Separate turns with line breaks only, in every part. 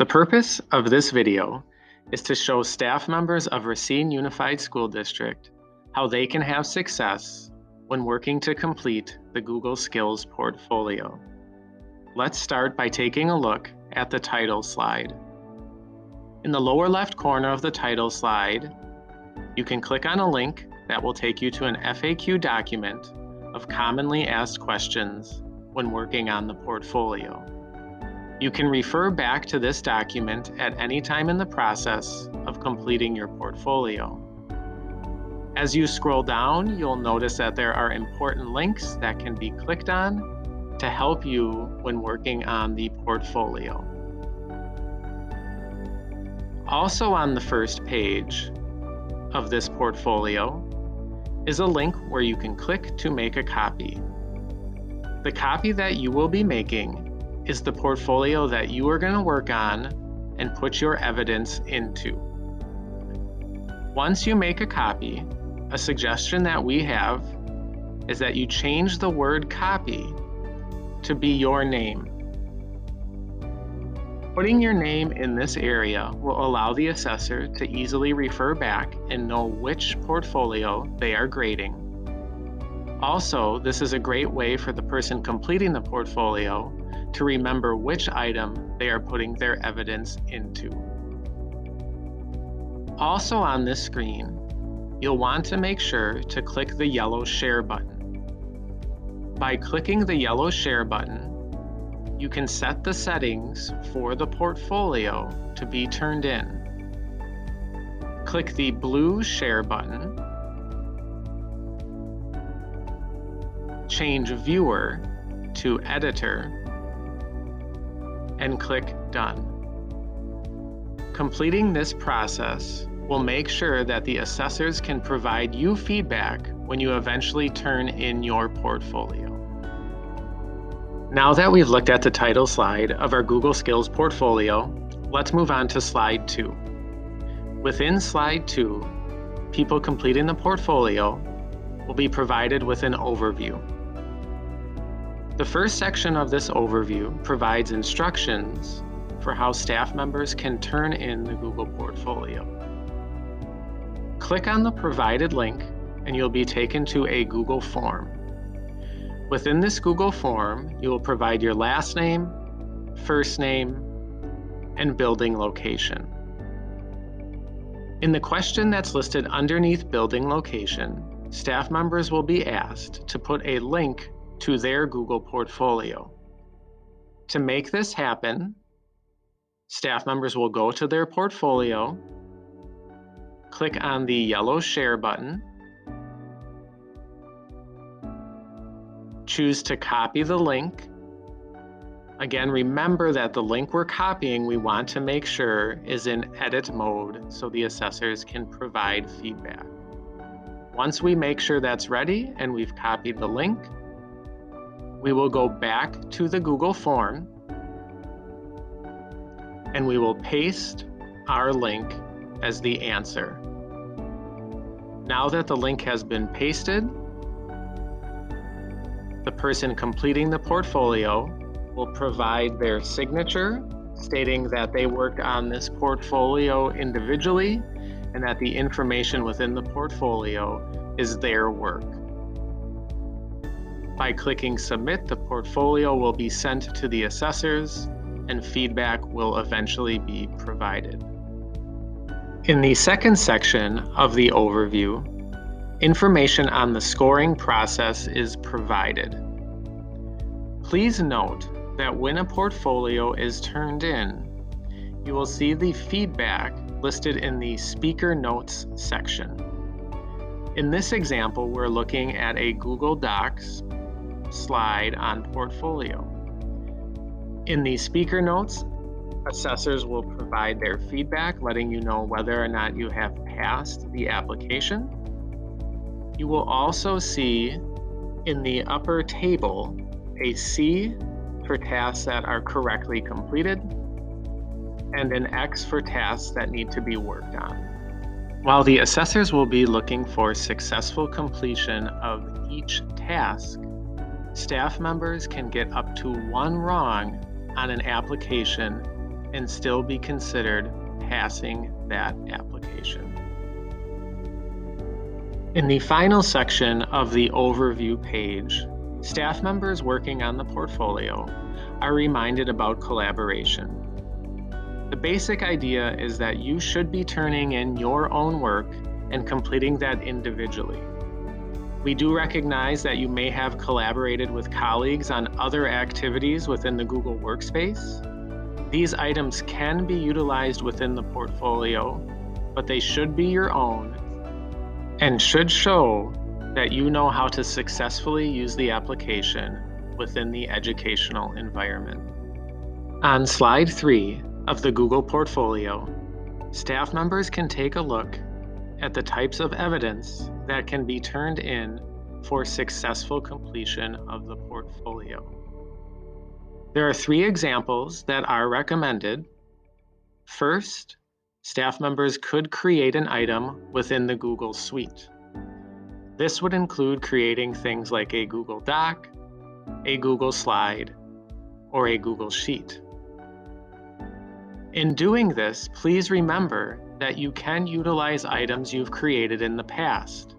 The purpose of this video is to show staff members of Racine Unified School District how they can have success when working to complete the Google Skills portfolio. Let's start by taking a look at the title slide. In the lower left corner of the title slide, you can click on a link that will take you to an FAQ document of commonly asked questions when working on the portfolio. You can refer back to this document at any time in the process of completing your portfolio. As you scroll down, you'll notice that there are important links that can be clicked on to help you when working on the portfolio. Also on the first page of this portfolio is a link where you can click to make a copy. The copy that you will be making is the portfolio that you are going to work on and put your evidence into. Once you make a copy, a suggestion that we have is that you change the word copy to be your name. Putting your name in this area will allow the assessor to easily refer back and know which portfolio they are grading. Also, this is a great way for the person completing the portfolio to remember which item they are putting their evidence into. Also on this screen, you'll want to make sure to click the yellow share button. By clicking the yellow share button, you can set the settings for the portfolio to be turned in. Click the blue share button, change viewer to editor, and click Done. Completing this process will make sure that the assessors can provide you feedback when you eventually turn in your portfolio. Now that we've looked at the title slide of our Google Skills portfolio, let's move on to slide 2. Within slide 2, people completing the portfolio will be provided with an overview. The first section of this overview provides instructions for how staff members can turn in the Google portfolio. Click on the provided link and you'll be taken to a Google form. Within this Google form, you will provide your last name, first name, and building location. In the question that's listed underneath building location, staff members will be asked to put a link to their Google portfolio. To make this happen, staff members will go to their portfolio, click on the yellow share button, choose to copy the link. Again, remember that the link we're copying, we want to make sure is in edit mode so the assessors can provide feedback. Once we make sure that's ready and we've copied the link, we will go back to the Google form and we will paste our link as the answer. Now that the link has been pasted, the person completing the portfolio will provide their signature stating that they worked on this portfolio individually and that the information within the portfolio is their work. By clicking Submit, the portfolio will be sent to the assessors and feedback will eventually be provided. In the second section of the overview, information on the scoring process is provided. Please note that when a portfolio is turned in, you will see the feedback listed in the Speaker Notes section. In this example, we're looking at a Google Docs slide on portfolio. In the speaker notes, assessors will provide their feedback, letting you know whether or not you have passed the application. You will also see in the upper table a C for tasks that are correctly completed and an X for tasks that need to be worked on. While the assessors will be looking for successful completion of each task, staff members can get up to 1 wrong on an application and still be considered passing that application. In the final section of the overview page, staff members working on the portfolio are reminded about collaboration. The basic idea is that you should be turning in your own work and completing that individually. We do recognize that you may have collaborated with colleagues on other activities within the Google Workspace. These items can be utilized within the portfolio, but they should be your own and should show that you know how to successfully use the application within the educational environment. On slide 3 of the Google portfolio, staff members can take a look at the types of evidence that can be turned in for successful completion of the portfolio. There are 3 examples that are recommended. First, staff members could create an item within the Google Suite. This would include creating things like a Google Doc, a Google Slide, or a Google Sheet. In doing this, please remember that you can utilize items you've created in the past.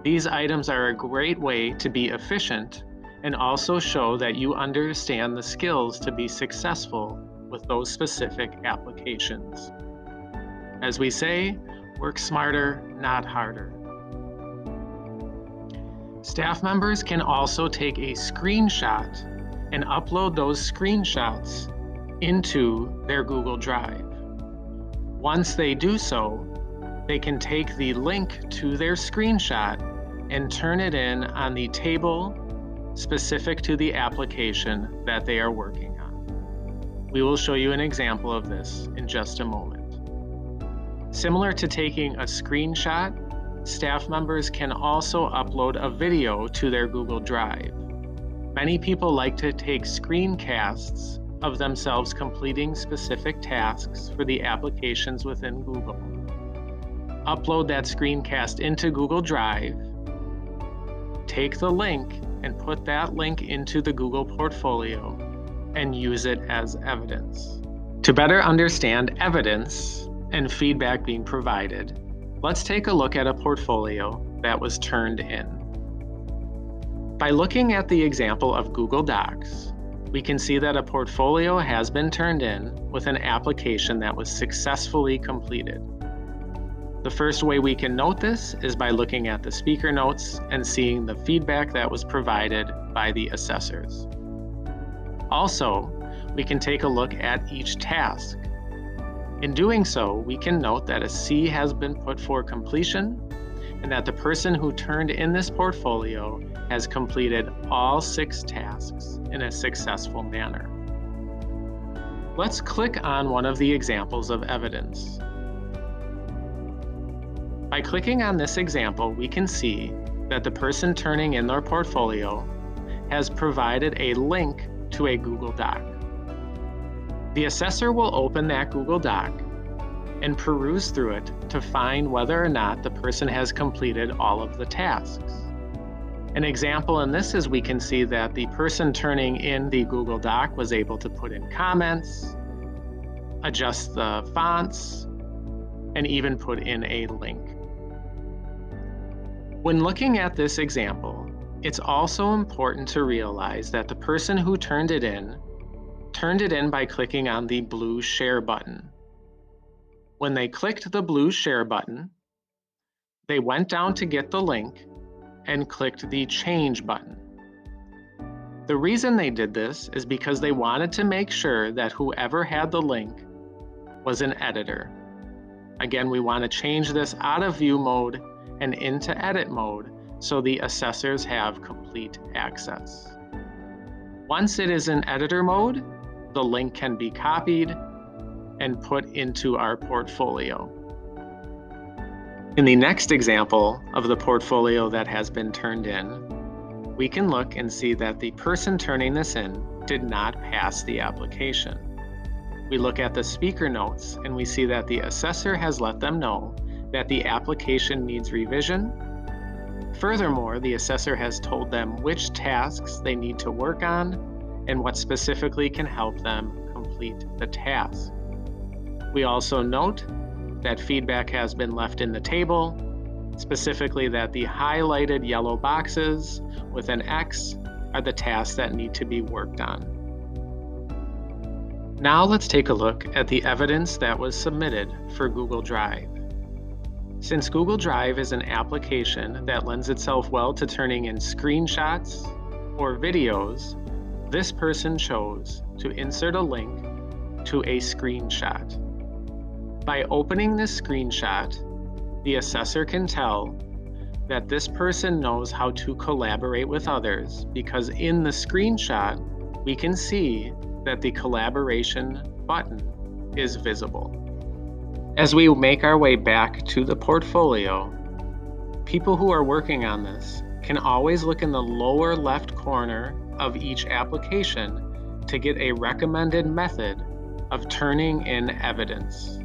These items are a great way to be efficient and also show that you understand the skills to be successful with those specific applications. As we say, work smarter, not harder. Staff members can also take a screenshot and upload those screenshots into their Google Drive. Once they do so, they can take the link to their screenshot and turn it in on the table specific to the application that they are working on. We will show you an example of this in just a moment. Similar to taking a screenshot, staff members can also upload a video to their Google Drive. Many people like to take screencasts of themselves completing specific tasks for the applications within Google. Upload that screencast into Google Drive, take the link and put that link into the Google portfolio and use it as evidence. To better understand evidence and feedback being provided, let's take a look at a portfolio that was turned in. By looking at the example of Google Docs, we can see that a portfolio has been turned in with an application that was successfully completed. The first way we can note this is by looking at the speaker notes and seeing the feedback that was provided by the assessors. Also, we can take a look at each task. In doing so, we can note that a C has been put for completion and that the person who turned in this portfolio has completed all 6 tasks in a successful manner. Let's click on one of the examples of evidence. By clicking on this example, we can see that the person turning in their portfolio has provided a link to a Google Doc. The assessor will open that Google Doc and peruse through it to find whether or not the person has completed all of the tasks. An example in this is we can see that the person turning in the Google Doc was able to put in comments, adjust the fonts, and even put in a link. When looking at this example, it's also important to realize that the person who turned it in by clicking on the blue Share button. When they clicked the blue Share button, they went down to get the link and clicked the Change button. The reason they did this is because they wanted to make sure that whoever had the link was an editor. Again, we want to change this out of view mode and into edit mode so the assessors have complete access. Once it is in editor mode, the link can be copied and put into our portfolio. In the next example of the portfolio that has been turned in, we can look and see that the person turning this in did not pass the application. We look at the speaker notes and we see that the assessor has let them know that the application needs revision. Furthermore, the assessor has told them which tasks they need to work on and what specifically can help them complete the task. We also note that feedback has been left in the table, specifically that the highlighted yellow boxes with an X are the tasks that need to be worked on. Now let's take a look at the evidence that was submitted for Google Drive. Since Google Drive is an application that lends itself well to turning in screenshots or videos, this person chose to insert a link to a screenshot. By opening this screenshot, the assessor can tell that this person knows how to collaborate with others because in the screenshot, we can see that the collaboration button is visible. As we make our way back to the portfolio, people who are working on this can always look in the lower left corner of each application to get a recommended method of turning in evidence.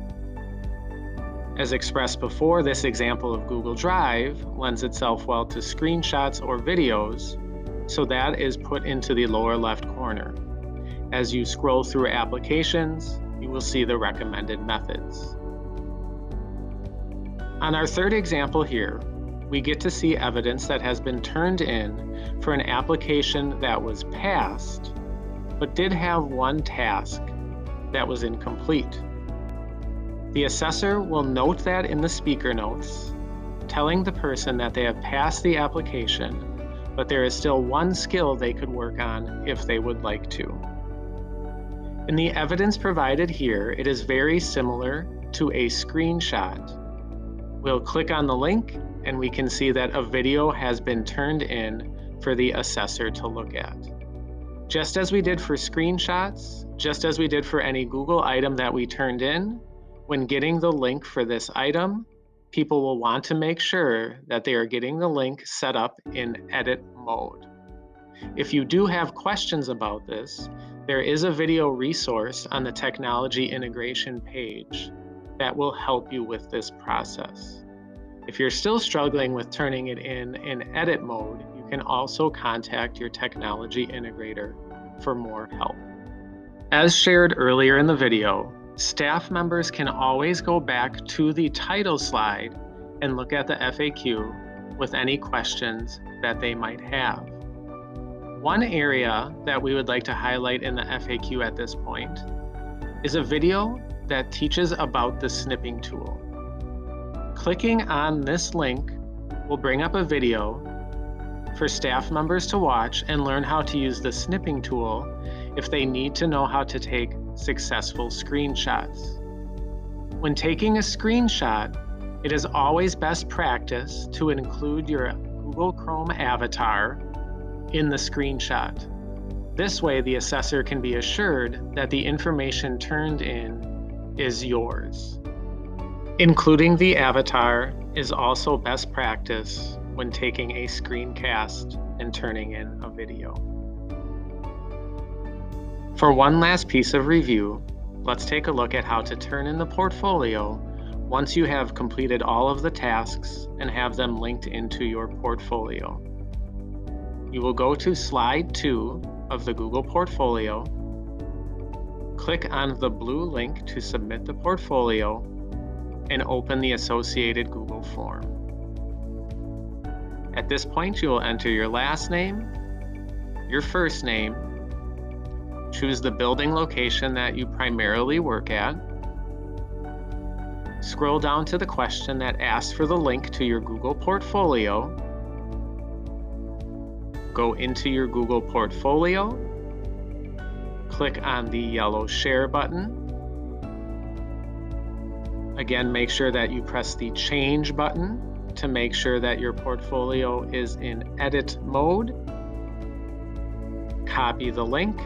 As expressed before, this example of Google Drive lends itself well to screenshots or videos, so that is put into the lower left corner. As you scroll through applications, you will see the recommended methods. On our third example here, we get to see evidence that has been turned in for an application that was passed, but did have one task that was incomplete. The assessor will note that in the speaker notes, telling the person that they have passed the application, but there is still one skill they could work on if they would like to. In the evidence provided here, it is very similar to a screenshot. We'll click on the link and we can see that a video has been turned in for the assessor to look at. Just as we did for screenshots, just as we did for any Google item that we turned in, when getting the link for this item, people will want to make sure that they are getting the link set up in edit mode. If you do have questions about this, there is a video resource on the technology integration page that will help you with this process. If you're still struggling with turning it in edit mode, you can also contact your technology integrator for more help. As shared earlier in the video, staff members can always go back to the title slide and look at the FAQ with any questions that they might have. One area that we would like to highlight in the FAQ at this point is a video that teaches about the snipping tool. Clicking on this link will bring up a video for staff members to watch and learn how to use the snipping tool if they need to know how to take successful screenshots. When taking a screenshot, it is always best practice to include your Google Chrome avatar in the screenshot. This way, the assessor can be assured that the information turned in is yours. Including the avatar is also best practice when taking a screencast and turning in a video. For one last piece of review, let's take a look at how to turn in the portfolio once you have completed all of the tasks and have them linked into your portfolio. You will go to slide 2 of the Google portfolio, click on the blue link to submit the portfolio, and open the associated Google form. At this point, you will enter your last name, your first name, choose the building location that you primarily work at, scroll down to the question that asks for the link to your Google portfolio, go into your Google portfolio, click on the yellow share button. Again, make sure that you press the change button to make sure that your portfolio is in edit mode. Copy the link.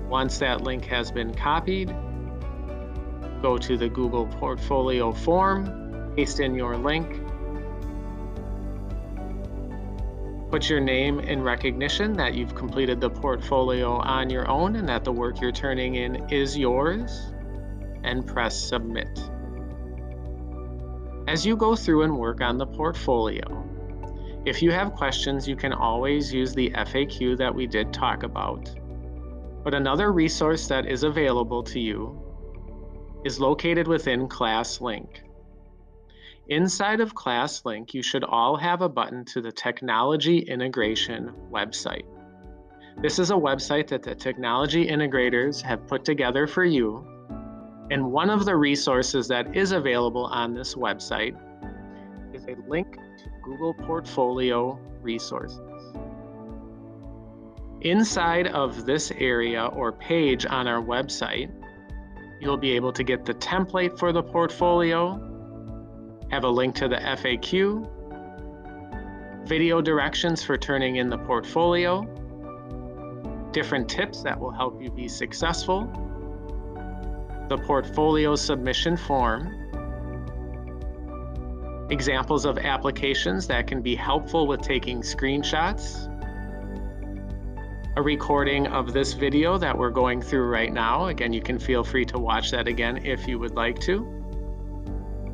Once that link has been copied, go to the Google portfolio form, paste in your link, put your name in recognition that you've completed the portfolio on your own and that the work you're turning in is yours, and press submit. As you go through and work on the portfolio, if you have questions, you can always use the FAQ that we did talk about. But another resource that is available to you is located within ClassLink. Inside of ClassLink, you should all have a button to the Technology Integration website. This is a website that the technology integrators have put together for you, and one of the resources that is available on this website is a link to Google Portfolio resources. Inside of this area or page on our website, you'll be able to get the template for the portfolio, have a link to the FAQ, video directions for turning in the portfolio, different tips that will help you be successful, the portfolio submission form, examples of applications that can be helpful with taking screenshots, a recording of this video that we're going through right now. Again, you can feel free to watch that again if you would like to.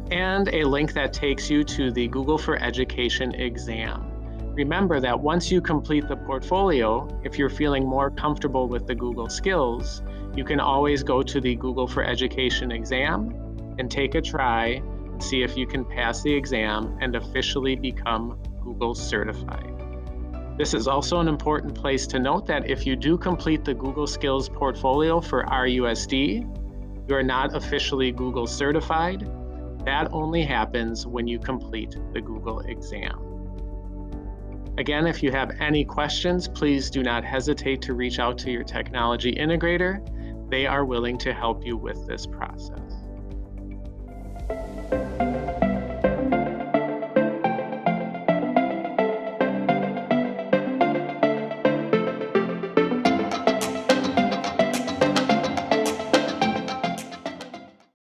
And a link that takes you to the Google for Education exam. Remember that once you complete the portfolio, if you're feeling more comfortable with the Google skills, you can always go to the Google for Education exam and take a try and see if you can pass the exam and officially become Google certified. This is also an important place to note that if you do complete the Google Skills portfolio for RUSD, you are not officially Google certified. That only happens when you complete the Google exam. Again, if you have any questions, please do not hesitate to reach out to your technology integrator. They are willing to help you with this process.